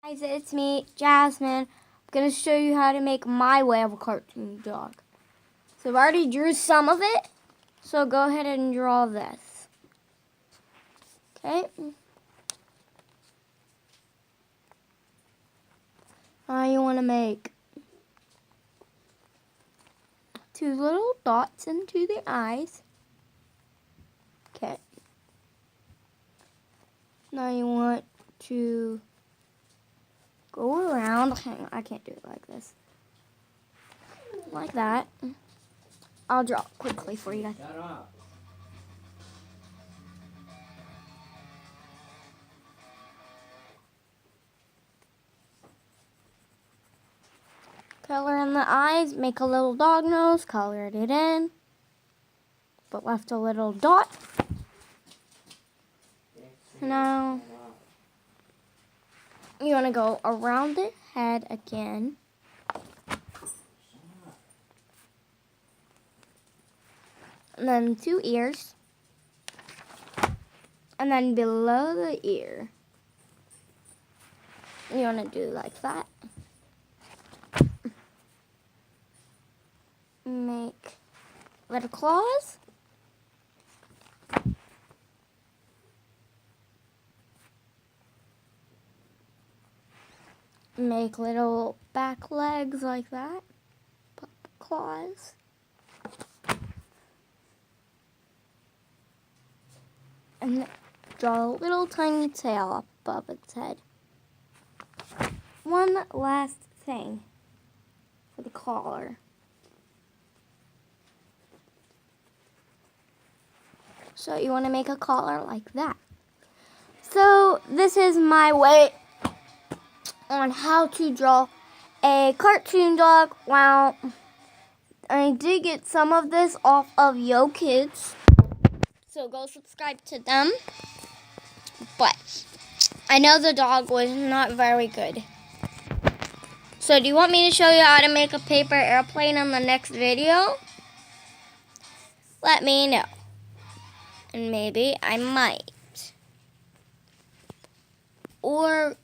Guys, it's me, Jasmine. I'm going to show you how to make my way of a cartoon dog. So I've already drew some of it, so go ahead and draw this. Okay. Now you want to make 2 little dots into the eyes. Okay. Now you want to go around. Hang on, I can't do it like this. Like that. I'll draw quickly for you guys. Shut up. Color in the eyes, make a little dog nose, colored it in, but left a little dot. Now, you want to go around the head again. And then 2 ears. And then below the ear, you want to do like that. Make little claws. Make little back legs like that. Put the claws. And draw a little tiny tail above its head. One last thing for the collar. So you want to make a collar like that. So this is my way on how to draw a cartoon dog. Well, I did get some of this off of Yo Kids, so go subscribe to them. But I know the dog was not very good. So do you want me to show you how to make a paper airplane in the next video? Let me know. And maybe I might. Or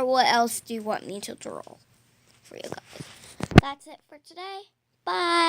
what else do you want me to draw for you guys? That's it for today. Bye.